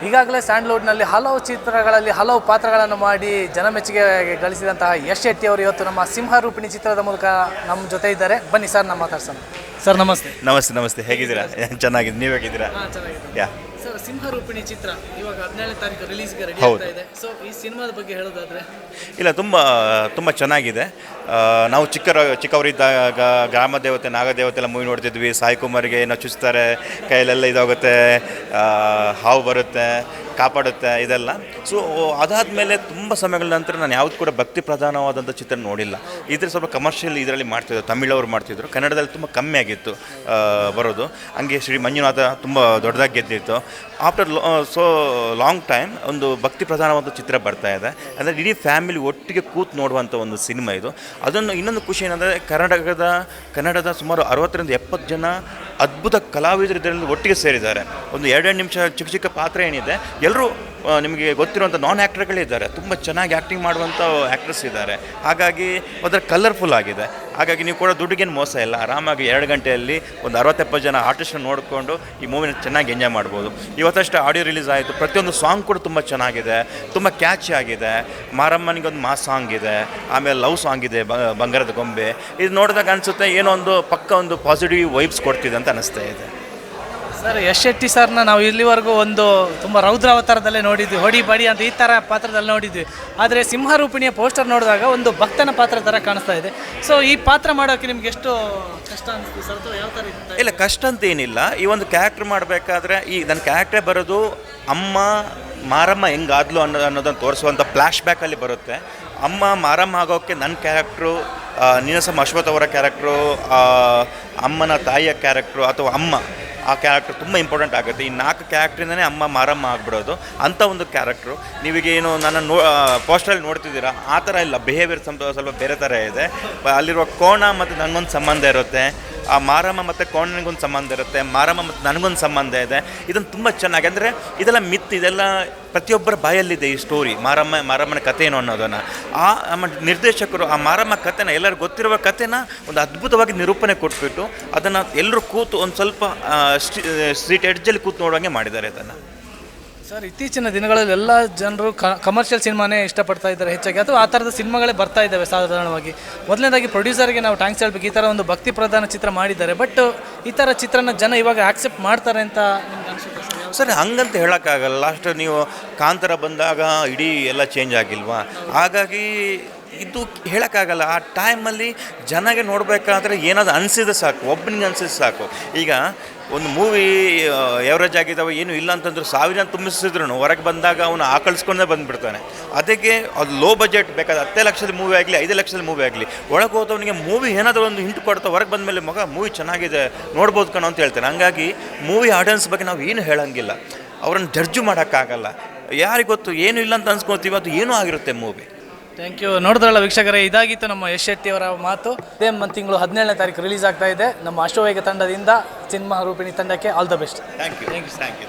ಈಗಾಗಲೇ ಸ್ಯಾಂಡ್ಲ್ವುಡ್ನಲ್ಲಿ ಹಲವು ಚಿತ್ರಗಳಲ್ಲಿ ಹಲವು ಪಾತ್ರಗಳನ್ನು ಮಾಡಿ ಜನಮೆಚ್ಚುಗೆ ಗಳಿಸಿದಂತಹ ಯಶ್ ಶೆಟ್ಟಿ ಅವರು ಇವತ್ತು ನಮ್ಮ ಸಿಂಹರೂಪಿಣಿ ಚಿತ್ರದ ಮೂಲಕ ನಮ್ಮ ಜೊತೆ ಇದ್ದಾರೆ. ಬನ್ನಿ ಸರ್, ನಮ್ಮ ಮಾತಾಡ್ಸೋಣ. ಸರ್ ನಮಸ್ತೆ. ನಮಸ್ತೆ, ಹೇಗಿದ್ದೀರಾ? ಚೆನ್ನಾಗಿದೆ, ನೀವು ಹೇಗಿದ್ದೀರಾ? ಚೆನ್ನಾಗಿದೆ ಸರ್. ಸಿಂಹರೂಪಿಣಿ ಚಿತ್ರ ಇವಾಗ 17ನೇ ತಾರೀಕು ರಿಲೀಸ್ಗೆ ರೆಡಿ ಆಗ್ತಾ ಇದೆ. ಸೊ ಈ ಸಿನಿಮಾದ ಬಗ್ಗೆ ಹೇಳೋದಾದ್ರೆ ಇಲ್ಲ, ತುಂಬ ಚೆನ್ನಾಗಿದೆ. ನಾವು ಚಿಕ್ಕವರಿದ್ದಾಗ ಗ್ರಾಮ ದೇವತೆ ನಾಗದೇವತೆ ಎಲ್ಲ ಮೂವಿ ನೋಡ್ತಿದ್ವಿ. ಸಾಯಿ ಕುಮಾರ್ಗೆ ಏನೋ ಚುಚ್ತಾರೆ, ಕೈಯಲ್ಲೆಲ್ಲ ಇದಾಗುತ್ತೆ, ಹಾವು ಬರುತ್ತೆ, ಕಾಪಾಡುತ್ತೆ, ಇದೆಲ್ಲ. ಸೊ ಅದಾದಮೇಲೆ ತುಂಬ ಸಮಯಗಳ ನಂತರ ನಾನು ಯಾವುದು ಕೂಡ ಭಕ್ತಿ ಪ್ರಧಾನವಾದಂಥ ಚಿತ್ರ ನೋಡಿಲ್ಲ. ಇದ್ರ ಸ್ವಲ್ಪ ಕಮರ್ಷಿಯಲ್ ಇದರಲ್ಲಿ ಮಾಡ್ತಿದ್ರು, ತಮಿಳವರು ಮಾಡ್ತಿದ್ರು, ಕನ್ನಡದಲ್ಲಿ ತುಂಬ ಕಮ್ಮಿ ಆಗಿತ್ತು ಬರೋದು. ಹಂಗೆ ಶ್ರೀ ಮಂಜುನಾಥ ತುಂಬ ದೊಡ್ಡದಾಗಿ ಗೆದ್ದಿತ್ತು. ಆಫ್ಟರ್ ಲಾಂಗ್ ಟೈಮ್ ಒಂದು ಭಕ್ತಿ ಪ್ರಧಾನವಾದ ಚಿತ್ರ ಬರ್ತಾ ಇದೆ. ಅಂದರೆ ಇಡೀ ಫ್ಯಾಮಿಲಿ ಒಟ್ಟಿಗೆ ಕೂತು ನೋಡುವಂಥ ಒಂದು ಸಿನಿಮಾ ಇದು. ಅದನ್ನು ಇನ್ನೊಂದು ಖುಷಿ ಏನಂದರೆ ಕನ್ನಡದ ಸುಮಾರು 60-70 ಜನ ಅದ್ಭುತ ಕಲಾವಿದರು ಇದರಲ್ಲಿ ಒಟ್ಟಿಗೆ ಸೇರಿದ್ದಾರೆ. ಒಂದು 2 ನಿಮಿಷ ಚಿಕ್ಕ ಪಾತ್ರ ಏನಿದೆ, ಎಲ್ಲರೂ ನಿಮಗೆ ಗೊತ್ತಿರುವಂಥ ನಾನ್ ಆ್ಯಕ್ಟರ್ಗಳಿದ್ದಾರೆ, ತುಂಬ ಚೆನ್ನಾಗಿ ಆ್ಯಕ್ಟಿಂಗ್ ಮಾಡುವಂಥ ಆ್ಯಕ್ಟರ್ಸ್ ಇದ್ದಾರೆ. ಹಾಗಾಗಿ ಅದರ ಕಲರ್ಫುಲ್ ಆಗಿದೆ. ಹಾಗಾಗಿ ನೀವು ಕೂಡ ದುಡ್ಡಿಗೇನು ಮೋಸ ಇಲ್ಲ. ಆರಾಮಾಗಿ 2 ಗಂಟೆಯಲ್ಲಿ ಒಂದು 60-70 ಜನ ಆರ್ಟಿಸ್ಟ್ನ ನೋಡಿಕೊಂಡು ಈ ಮೂವಿನ ಚೆನ್ನಾಗಿ ಎಂಜಾಯ್ ಮಾಡ್ಬೋದು. ಇವತ್ತಷ್ಟೇ ಆಡಿಯೋ ರಿಲೀಸ್ ಆಯಿತು. ಪ್ರತಿಯೊಂದು ಸಾಂಗ್ ಕೂಡ ತುಂಬ ಚೆನ್ನಾಗಿದೆ, ತುಂಬ ಕ್ಯಾಚಿ ಆಗಿದೆ. ಮಾರಮ್ಮನಿಗೊಂದು ಮಾಸ್ ಸಾಂಗ್ ಇದೆ, ಆಮೇಲೆ ಲವ್ ಸಾಂಗ್ ಇದೆ, ಬಂಗಾರದ ಗೊಂಬೆ. ಇದು ನೋಡಿದಾಗ ಅನಿಸುತ್ತೆ ಏನೋ ಒಂದು ಪಕ್ಕ ಒಂದು ಪಾಸಿಟಿವ್ ವೈಬ್ಸ್ ಕೊಡ್ತಿದೆ ಅಂತ ಅನ್ನಿಸ್ತಾ ಇದೆ. ಸರ್, ಯಶ್ ಶೆಟ್ಟಿ ಸರ್ನ ನಾವು ಇಲ್ಲಿವರೆಗೂ ಒಂದು ತುಂಬ ರೌದ್ರ ಅವತಾರದಲ್ಲೇ ನೋಡಿದ್ವಿ, ಹೊಡಿ ಬಡಿ ಅಂತ ಈ ಥರ ಪಾತ್ರದಲ್ಲಿ ನೋಡಿದ್ವಿ. ಆದರೆ ಸಿಂಹರೂಪಿಣಿಯ ಪೋಸ್ಟರ್ ನೋಡಿದಾಗ ಒಂದು ಭಕ್ತನ ಪಾತ್ರ ಥರ ಕಾಣಿಸ್ತಾ ಇದೆ. ಸೊ ಈ ಪಾತ್ರ ಮಾಡೋಕ್ಕೆ ನಿಮ್ಗೆ ಎಷ್ಟು ಕಷ್ಟ ಅನಿಸ್ತು ಸರ್? ಅಥವಾ ಯಾವ ಥರ ಇತ್ತು? ಇಲ್ಲ, ಕಷ್ಟ ಅಂತ ಏನಿಲ್ಲ. ಈ ಒಂದು ಕ್ಯಾರೆಕ್ಟರ್ ಮಾಡಬೇಕಾದ್ರೆ ನನ್ನ ಕ್ಯಾರೆಕ್ಟರ್ ಬರೋದು ಅಮ್ಮ ಮಾರಮ್ಮ ಹೆಂಗಾದ್ಲು ಅನ್ನೋದನ್ನು ತೋರಿಸುವಂಥ ಫ್ಲ್ಯಾಶ್ ಬ್ಯಾಕಲ್ಲಿ ಬರುತ್ತೆ. ಅಮ್ಮ ಮಾರಮ್ಮ ಆಗೋಕ್ಕೆ ನನ್ನ ಕ್ಯಾರೆಕ್ಟ್ರು, ನೀನಸಮ್ಮ ಅಶ್ವಥ್ ಅವರ ಕ್ಯಾರೆಕ್ಟ್ರು, ಅಮ್ಮನ ತಾಯಿಯ ಕ್ಯಾರೆಕ್ಟ್ರು ಅಥವಾ ಅಮ್ಮ ಆ ಕ್ಯಾರೆಕ್ಟರ್ ತುಂಬ ಇಂಪಾರ್ಟೆಂಟ್ ಆಗುತ್ತೆ. ಈ 4 ಕ್ಯಾರೆಕ್ಟ್ರಿಂದನೇ ಅಮ್ಮ ಮಾರಮ್ಮ ಆಗಿಬಿಡೋದು ಅಂಥ ಒಂದು ಕ್ಯಾರೆಕ್ಟ್ರು. ನೀವೀಗೇನು ನನ್ನ ಪೋಸ್ಟರಲ್ಲಿ ನೋಡ್ತಿದ್ದೀರಾ, ಆ ಥರ ಇಲ್ಲ. ಬಿಹೇವಿಯರ್ ಸ್ವಲ್ಪ ಬೇರೆ ಥರ ಇದೆ. ಅಲ್ಲಿರುವ ಕೋಣ ಮತ್ತು ನನಗೊಂದು ಸಂಬಂಧ ಇರುತ್ತೆ, ಆ ಮಾರಮ್ಮ ಮತ್ತು ಕೋಣನಿಗೊಂದು ಸಂಬಂಧ ಇರುತ್ತೆ, ಮಾರಮ್ಮ ಮತ್ತು ನನಗೊಂದು ಸಂಬಂಧ ಇದೆ. ಇದನ್ನು ತುಂಬ ಚೆನ್ನಾಗಿ, ಅಂದರೆ ಇದೆಲ್ಲ ಮಿತ್, ಇದೆಲ್ಲ ಪ್ರತಿಯೊಬ್ಬರ ಬಾಯಲ್ಲಿದೆ ಈ ಸ್ಟೋರಿ. ಮಾರಮ್ಮನ ಕಥೆ ಏನು ಅನ್ನೋದನ್ನು ನಮ್ಮ ನಿರ್ದೇಶಕರು ಆ ಮಾರಮ್ಮ ಕಥೆನ, ಎಲ್ಲರಿಗೂ ಗೊತ್ತಿರುವ ಕಥೆನ ಒಂದು ಅದ್ಭುತವಾಗಿ ನಿರೂಪಣೆ ಕೊಟ್ಬಿಟ್ಟು ಅದನ್ನು ಎಲ್ಲರೂ ಕೂತು ಒಂದು ಸ್ವಲ್ಪ ಸ್ಟ್ರೀಟ್ ಎಡ್ಜಲ್ಲಿ ಕೂತು ನೋಡುವಂಗೆ ಮಾಡಿದ್ದಾರೆ ಅದನ್ನು. ಸರ್, ಇತ್ತೀಚಿನ ದಿನಗಳಲ್ಲಿ ಎಲ್ಲ ಜನರು ಕಮರ್ಷಿಯಲ್ ಸಿನಿಮಾನೇ ಇಷ್ಟಪಡ್ತಾ ಇದ್ದಾರೆ ಹೆಚ್ಚಾಗಿ, ಅಥವಾ ಆ ಥರದ ಸಿನಿಮಾಗಳೇ ಬರ್ತಾ ಇದ್ದಾವೆ ಸಾಧಾರಣವಾಗಿ. ಮೊದಲನೇದಾಗಿ ಪ್ರೊಡ್ಯೂಸರ್ಗೆ ನಾವು ಥ್ಯಾಂಕ್ಸ್ ಹೇಳ್ಬೇಕು. ಈ ಥರ ಒಂದು ಭಕ್ತಿ ಪ್ರಧಾನ ಚಿತ್ರ ಮಾಡಿದ್ದಾರೆ, ಬಟ್ ಈ ಥರ ಚಿತ್ರನ ಜನ ಇವಾಗ ಆಕ್ಸೆಪ್ಟ್ ಮಾಡ್ತಾರೆ ಅಂತ ನಿಮ್ಗೆ ಅನಿಸುತ್ತೆ ಸರ್? ಹಂಗಂತ ಹೇಳೋಕ್ಕಾಗಲ್ಲ. ಲಾಸ್ಟ್ ನೀವು ಕಾಂತಾರ ಬಂದಾಗ ಇಡೀ ಎಲ್ಲ ಚೇಂಜ್ ಆಗಿಲ್ವಾ? ಹಾಗಾಗಿ ಇದು ಹೇಳೋಕ್ಕಾಗಲ್ಲ. ಆ ಟೈಮಲ್ಲಿ ಜನಗೆ ನೋಡಬೇಕಾದ್ರೆ ಏನಾದರೂ ಅನಿಸಿದ್ರೆ ಸಾಕು, ಒಬ್ಬನಿಗೆ ಅನಿಸಿದ್ರೆ ಸಾಕು. ಈಗ ಒಂದು ಮೂವಿ ಎವರೇಜ್ ಆಗಿದ್ದಾವೆ, ಏನೂ ಇಲ್ಲ ಅಂತಂದ್ರೆ 1000 ತುಂಬಿಸಿದ್ರು ಹೊರಗೆ ಬಂದಾಗ ಅವನು ಆಕಳಿಸ್ಕೊಂಡೇ ಬಂದುಬಿಡ್ತಾನೆ. ಅದಕ್ಕೆ ಅದು ಲೋ ಬಜೆಟ್ ಬೇಕಾದ್ರೆ 10 ಲಕ್ಷದ ಮೂವಿ ಆಗಲಿ 5 ಲಕ್ಷದ ಮೂವಿ ಆಗಲಿ, ಒಳಗೆ ಹೋದವನಿಗೆ ಮೂವಿ ಏನಾದರೂ ಒಂದು ಹಿಂಟು ಕೊಡ್ತಾ ಹೊರಗೆ ಬಂದಮೇಲೆ ಮಗ ಮೂವಿ ಚೆನ್ನಾಗಿದೆ ನೋಡ್ಬೋದು ಕಣೋ ಅಂತ ಹೇಳ್ತಾನೆ. ಹಂಗಾಗಿ ಮೂವಿ ಆಡಿಯನ್ಸ್ ಬಗ್ಗೆ ನಾವು ಏನು ಹೇಳೋಂಗಿಲ್ಲ, ಅವ್ರನ್ನ ಜಡ್ಜು ಮಾಡೋಕ್ಕಾಗಲ್ಲ. ಯಾರಿಗೆ ಗೊತ್ತು, ಏನೂ ಇಲ್ಲ ಅಂತ ಅನ್ಸ್ಕೊತೀವಿ, ಅದು ಏನೂ ಆಗಿರುತ್ತೆ ಮೂವಿ. Thank you. ನೋಡಿದ್ರಲ್ಲ ವೀಕ್ಷಕರೇ, ಇದಾಗಿತ್ತು ನಮ್ಮ ಯಶ್ ಶೆಟ್ಟಿ ಅವರ ಮಾತು. ಇದೇ ತಿಂಗಳು 17ನೇ ತಾರೀಕು ರಿಲೀಸ್ ಆಗ್ತಾ ಇದೆ. ನಮ್ಮ ಅಶ್ವವೇಗ ತಂಡದಿಂದ ಸಿಂಹರೂಪಿಣಿ ತಂಡಕ್ಕೆ all the best. Thank you.